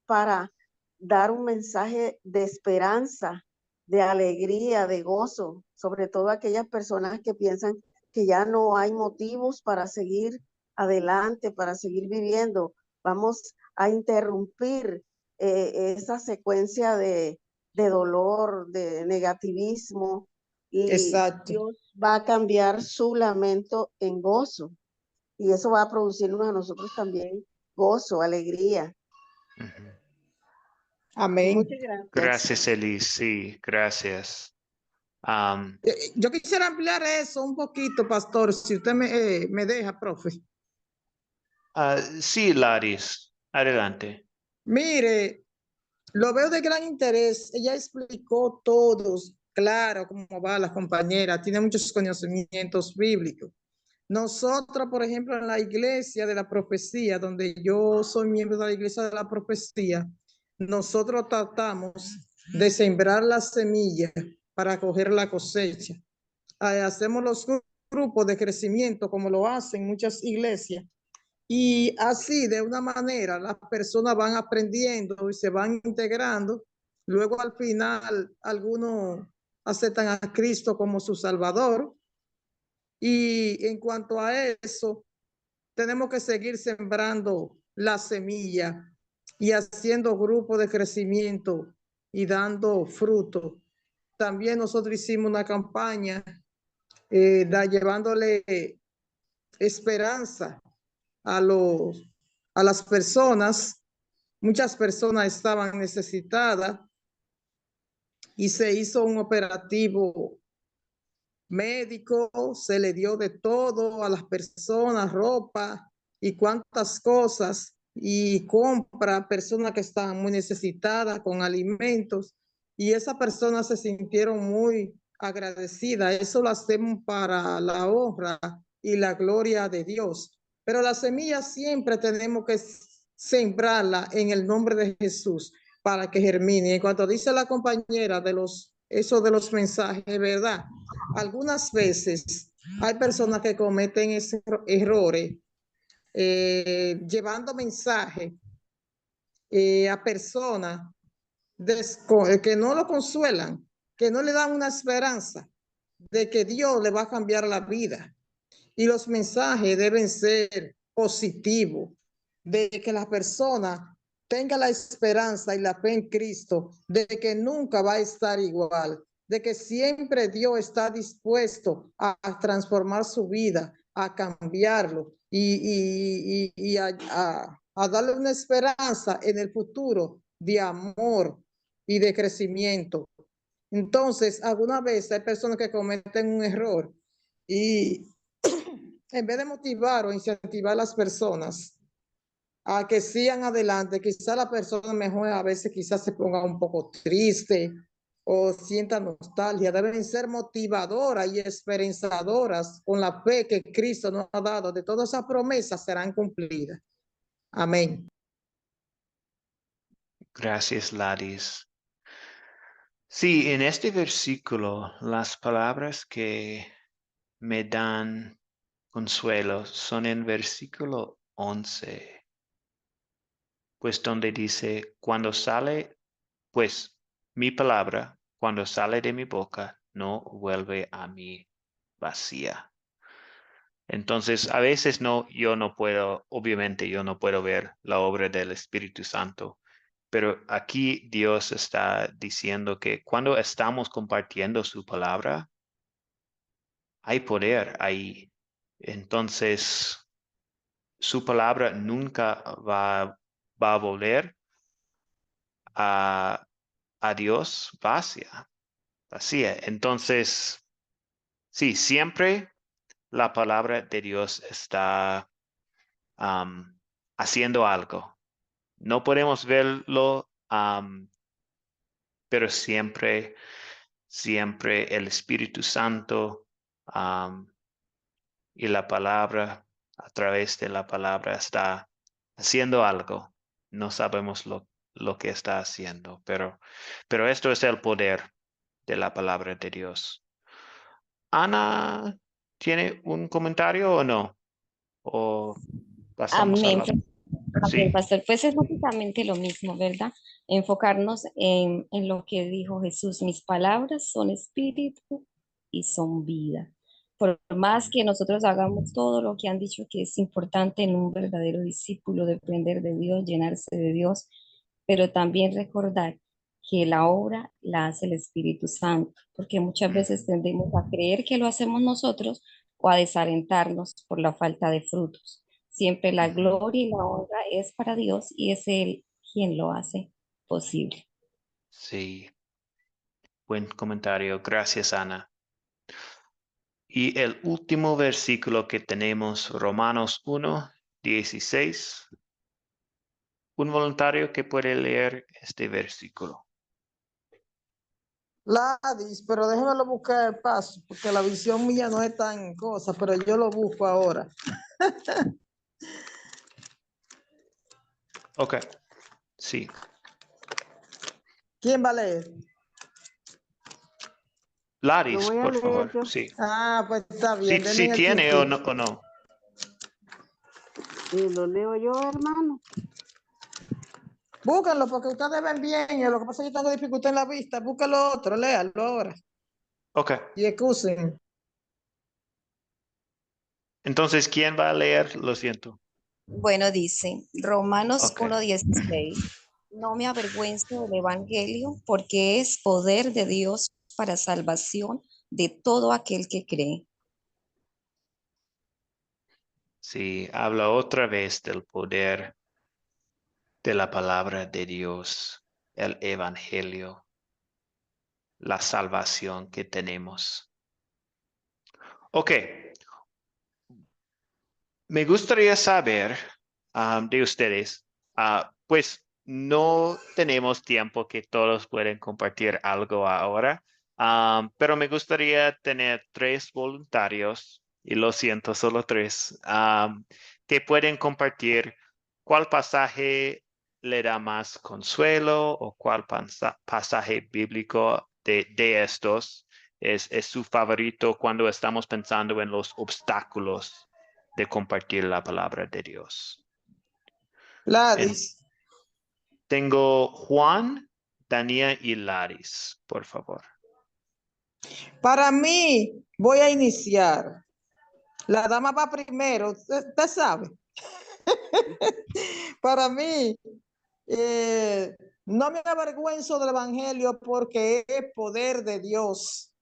S7: para dar un mensaje de esperanza, de alegría, de gozo, sobre todo aquellas personas que piensan que ya no hay motivos para seguir adelante, para seguir viviendo. Vamos a interrumpir esa secuencia de dolor, de negativismo, y
S2: Exacto.
S7: Dios va a cambiar su lamento en gozo, y eso va a producirnos a nosotros también gozo, alegría.
S2: Amén.
S7: Muchas gracias.
S1: Gracias, Elis. Sí, gracias.
S2: Yo quisiera ampliar eso un poquito, pastor, si usted me deja, profe.
S1: Sí, Laris, adelante.
S2: Mire, lo veo de gran interés. Ella explicó todos, claro, cómo va la compañera, tiene muchos conocimientos bíblicos. Nosotros, por ejemplo, en la iglesia de la profecía, donde yo soy miembro de la iglesia de la profecía, nosotros tratamos de sembrar la semilla para coger la cosecha. Hacemos los grupos de crecimiento como lo hacen muchas iglesias, y así de una manera las personas van aprendiendo y se van integrando. Luego al final algunos aceptan a Cristo como su Salvador. Y en cuanto a eso, tenemos que seguir sembrando la semilla y haciendo grupos de crecimiento y dando fruto. También nosotros hicimos una campaña llevándole esperanza a las personas, muchas personas estaban necesitadas y se hizo un operativo médico, se le dio de todo a las personas, ropa y cuantas cosas, y compra personas que estaban muy necesitadas con alimentos, y esas personas se sintieron muy agradecidas. Eso lo hacemos para la honra y la gloria de Dios. Pero la semilla siempre tenemos que sembrarla en el nombre de Jesús para que germine. En cuanto dice la compañera de eso de los mensajes, ¿verdad? Algunas veces hay personas que cometen esos errores llevando mensajes a personas que no lo consuelan, que no le dan una esperanza de que Dios le va a cambiar la vida. Y los mensajes deben ser positivos, de que la persona tenga la esperanza y la fe en Cristo, de que nunca va a estar igual, de que siempre Dios está dispuesto a transformar su vida, a cambiarlo y a darle una esperanza en el futuro de amor y de crecimiento. Entonces, algunas veces hay personas que cometen un error y en vez de motivar o incentivar a las personas a que sigan adelante, quizá la persona mejor a veces quizás se ponga un poco triste o sienta nostalgia. Deben ser motivadoras y esperanzadoras con la fe que Cristo nos ha dado. De todas esas promesas serán cumplidas. Amén.
S1: Gracias, Ladis. Sí, en este versículo, las palabras que me dan consuelo son en versículo 11, pues donde dice, cuando sale, pues mi palabra, cuando sale de mi boca, no vuelve a mí vacía. Entonces, a veces yo no puedo, obviamente yo no puedo ver la obra del Espíritu Santo, pero aquí Dios está diciendo que cuando estamos compartiendo su palabra, hay poder ahí. Entonces, su palabra nunca va a volver a Dios vacía. Entonces, sí, siempre la palabra de Dios está haciendo algo. No podemos verlo, pero siempre el Espíritu Santo y la palabra, a través de la palabra, está haciendo algo. No sabemos lo que está haciendo, pero esto es el poder de la palabra de Dios. Ana, ¿tiene un comentario o no? ¿O pasamos a
S10: Amén,
S1: la...
S10: amén,
S1: Sí,
S10: pastor. Pues es básicamente lo mismo, ¿verdad? Enfocarnos en lo que dijo Jesús. Mis palabras son espíritu y son vida. Por más que nosotros hagamos todo lo que han dicho que es importante en un verdadero discípulo, depender de Dios, llenarse de Dios, pero también recordar que la obra la hace el Espíritu Santo, porque muchas veces tendemos a creer que lo hacemos nosotros o a desalentarnos por la falta de frutos. Siempre la gloria y la honra es para Dios y es Él quien lo hace posible.
S1: sí. Buen comentario. Gracias, Ana. Y el último versículo que tenemos, Romanos 1:16. Un voluntario que puede leer este versículo.
S2: Ladis, pero déjemelo buscar el paso, porque la visión mía no es tan cosa, pero yo lo busco ahora.
S1: Ok, sí.
S2: ¿Quién va a leer?
S7: Lo
S1: Laris,
S7: voy a
S1: por
S7: leer
S1: favor,
S7: yo.
S1: sí.
S2: Ah, pues está
S1: Sí,
S2: bien,
S1: sí
S2: denme el
S1: tiene
S2: tiempito.
S1: o no.
S7: Y lo leo yo, hermano.
S2: Búsquenlo porque ustedes ven bien. Y lo que pasa es que yo tengo dificultad en la vista. Búsquenlo otro, léalo ahora.
S1: Ok,
S2: Y excusen.
S1: entonces, ¿quién va a leer? Lo siento.
S10: Bueno, dice Romanos
S1: Ok,
S10: 1:16, no me avergüenzo del Evangelio porque es poder de Dios para salvación de todo aquel que cree.
S1: sí, habla otra vez del poder de la palabra de Dios, el evangelio, la salvación que tenemos. Ok, me gustaría saber de ustedes, pues no tenemos tiempo que todos pueden compartir algo ahora, pero me gustaría tener 3 voluntarios, y lo siento, solo 3, que pueden compartir cuál pasaje le da más consuelo o cuál pasaje bíblico de estos es su favorito cuando estamos pensando en los obstáculos de compartir la palabra de Dios.
S2: Gladys,
S1: Tengo Juan, Dania y Laris, por favor.
S2: para mí, voy a iniciar. La dama va primero, usted sabe. Para mí, no me avergüenzo del evangelio porque es poder de Dios.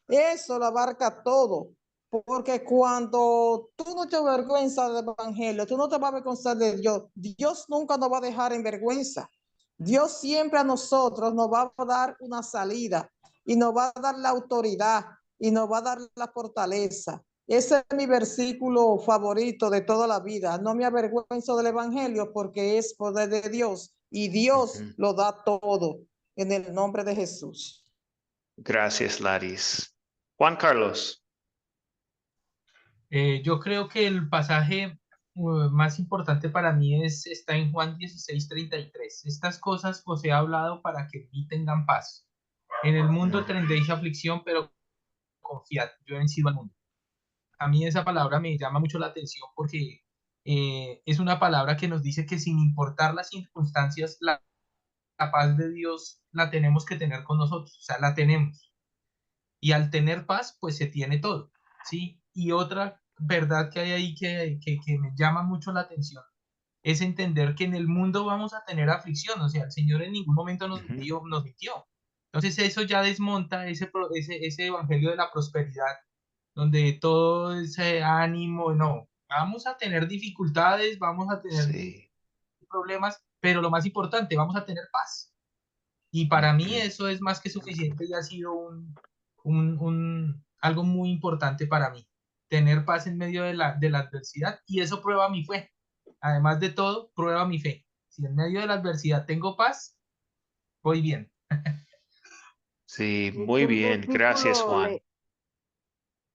S2: Eso lo abarca todo. Porque cuando tú no te avergüenzas del evangelio, tú no te vas a avergonzar de Dios. Dios nunca nos va a dejar en vergüenza. Dios siempre a nosotros nos va a dar una salida y nos va a dar la autoridad y nos va a dar la fortaleza. Ese es mi versículo favorito de toda la vida. No me avergüenzo del evangelio porque es poder de Dios y Dios lo da todo en el nombre de Jesús.
S1: Gracias, Laris. Juan Carlos.
S6: Yo creo que el pasaje más importante para mí está en Juan 16:33. Estas cosas os he hablado para que en mí tengan paz. En el mundo tendréis aflicción, pero confiad, yo he vencido al mundo. A mí esa palabra me llama mucho la atención porque es una palabra que nos dice que sin importar las circunstancias, la paz de Dios la tenemos que tener con nosotros, o sea, la tenemos. Y al tener paz, pues se tiene todo, ¿sí? Y otra verdad que hay ahí que me llama mucho la atención es entender que en el mundo vamos a tener aflicción, o sea, el Señor en ningún momento nos mintió. Entonces eso ya desmonta ese evangelio de la prosperidad, donde todo ese ánimo, no, vamos a tener dificultades, vamos a tener problemas, pero lo más importante, vamos a tener paz. Y para mí eso es más que suficiente y ha sido algo muy importante para mí, tener paz en medio de la adversidad, y eso prueba mi fe. Además de todo, prueba mi fe. Si en medio de la adversidad tengo paz, voy bien.
S1: Sí, muy bien. Gracias, Juan.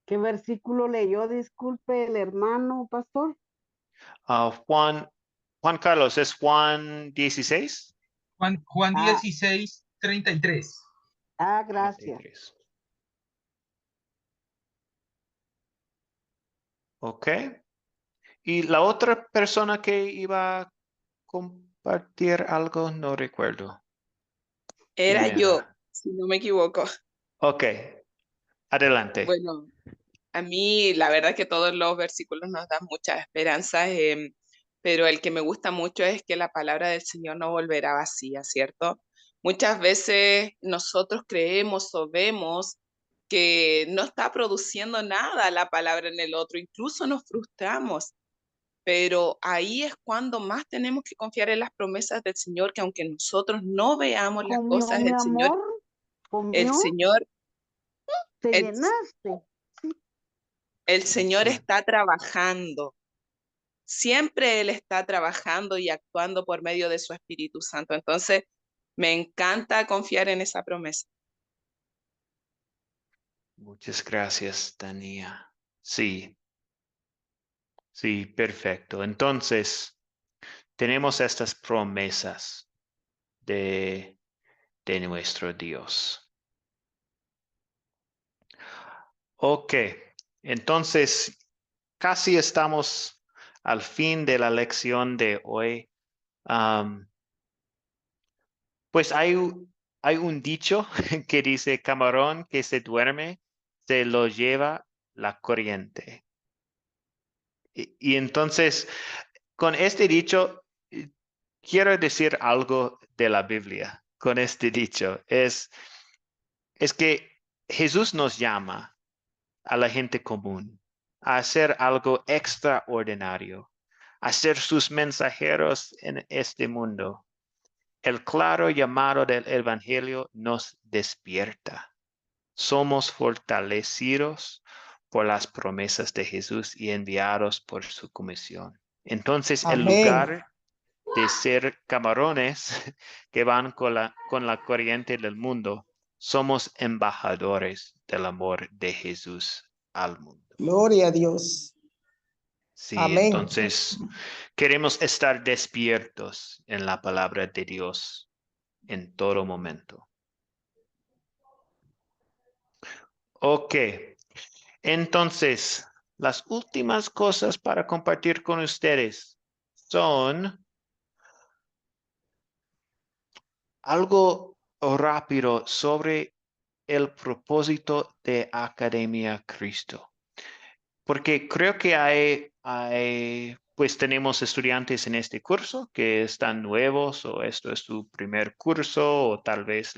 S7: ¿Qué versículo leyó? Disculpe el hermano pastor.
S1: Juan Carlos, ¿es Juan 16?
S6: Juan 16:33.
S7: Gracias.
S1: 33. Ok. Y la otra persona que iba a compartir algo, no recuerdo.
S8: Era
S1: ¿Quién
S8: yo,
S1: era?
S8: si no me equivoco.
S1: Ok, adelante.
S8: Bueno, a mí la verdad que todos los versículos nos dan mucha esperanza, pero el que me gusta mucho es que la palabra del Señor no volverá vacía, ¿cierto? Muchas veces nosotros creemos o vemos que no está produciendo nada la palabra en el otro, incluso nos frustramos, pero ahí es cuando más tenemos que confiar en las promesas del Señor, que aunque nosotros no veamos las
S7: Comió,
S8: cosas,
S7: mi amor,
S8: el
S7: comió,
S8: Señor,
S7: te
S8: el,
S7: llenaste.
S8: el Señor
S1: Sí.
S8: está trabajando. Siempre Él está trabajando y actuando por medio de su Espíritu Santo. Entonces, me encanta confiar en esa promesa.
S1: Muchas gracias, Dania. Sí, sí, perfecto. Entonces, tenemos estas promesas de nuestro Dios. Ok, entonces casi estamos al fin de la lección de hoy. Pues hay un dicho que dice, camarón que se duerme, se lo lleva la corriente. Y entonces, con este dicho, quiero decir algo de la Biblia. Con este dicho, es que Jesús nos llama a la gente común a hacer algo extraordinario, a ser sus mensajeros en este mundo. El claro llamado del Evangelio nos despierta. Somos fortalecidos por las promesas de Jesús y enviados por su comisión. Entonces, en
S2: Amén.
S1: lugar de ser camarones que van con la corriente del mundo, somos embajadores del amor de Jesús al mundo.
S2: Gloria a Dios.
S1: Sí,
S2: Amén.
S1: entonces queremos estar despiertos en la palabra de Dios en todo momento. Ok, entonces las últimas cosas para compartir con ustedes son algo rápido sobre el propósito de Academia Cristo. Porque creo que pues tenemos estudiantes en este curso que están nuevos o esto es su primer curso o tal vez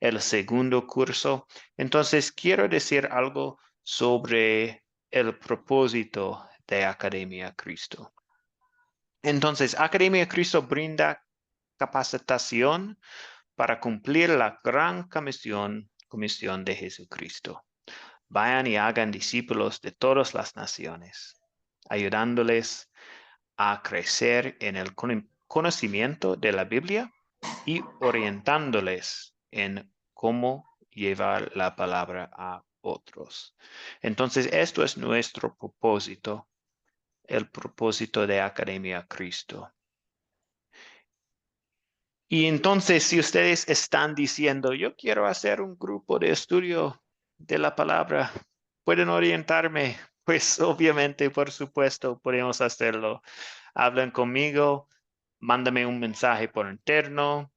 S1: el segundo curso. Entonces quiero decir algo sobre el propósito de Academia Cristo. Entonces, Academia Cristo brinda capacitación para cumplir la gran comisión de Jesucristo. Vayan y hagan discípulos de todas las naciones, ayudándoles a crecer en el conocimiento de la Biblia y orientándoles en cómo llevar la palabra a otros. Entonces, esto es nuestro propósito, el propósito de Academia Cristo. Y entonces, si ustedes están diciendo, yo quiero hacer un grupo de estudio de la palabra, ¿pueden orientarme? Pues obviamente, por supuesto, podemos hacerlo. Hablan conmigo, mándame un mensaje por interno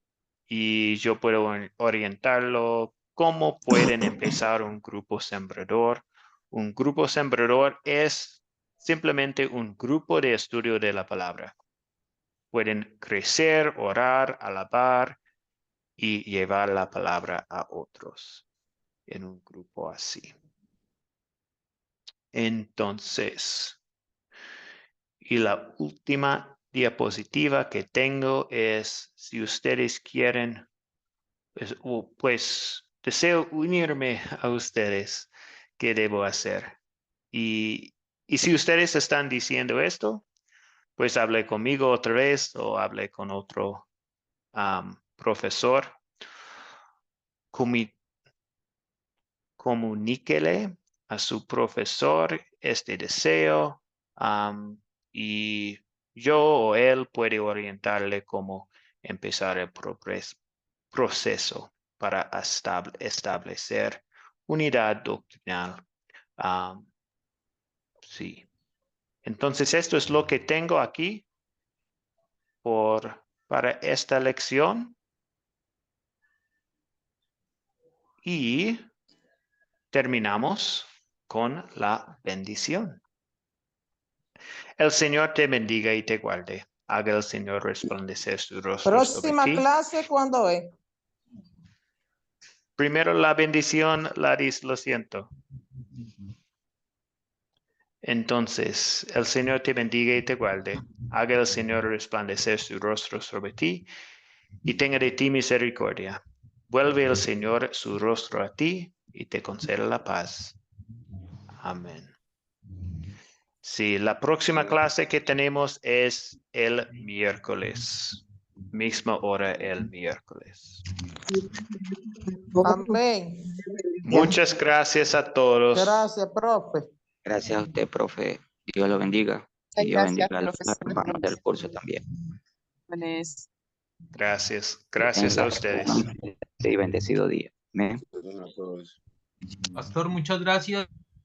S1: y yo puedo orientarlo. ¿Cómo pueden empezar un grupo sembrador? Un grupo sembrador es simplemente un grupo de estudio de la palabra. Pueden crecer, orar, alabar y llevar la palabra a otros en un grupo así. Entonces, y la última diapositiva que tengo es, si ustedes quieren, pues deseo unirme a ustedes, ¿qué debo hacer? Y si ustedes están diciendo esto, pues hable conmigo otra vez o hable con otro profesor. Comuníquele a su profesor este deseo y yo o él puede orientarle cómo empezar el proceso para establecer unidad doctrinal. Sí. Entonces, esto es lo que tengo aquí para esta lección. Y terminamos con la bendición. El Señor te bendiga y te guarde. Haga el Señor resplandecer su rostro sobre
S2: Próxima
S1: ti.
S2: clase, ¿cuándo es?
S1: Primero la bendición, Laris, lo siento. Entonces, el Señor te bendiga y te guarde. Haga el Señor resplandecer su rostro sobre ti y tenga de ti misericordia. Vuelve el Señor su rostro a ti y te conceda la paz. Amén. Sí, la próxima clase que tenemos es el miércoles. Misma hora el miércoles.
S2: Amén.
S1: Muchas gracias a todos.
S2: Gracias, profe.
S3: Gracias a usted, profe. Dios lo bendiga. Y Dios
S8: Gracias,
S3: bendiga a los
S8: profesor.
S3: hermanos del curso también.
S1: Gracias.
S3: Que
S1: Gracias a
S3: tengan
S1: ustedes.
S3: un bendecido día. Amén.
S5: Perdón a todos.
S6: Pastor, muchas gracias.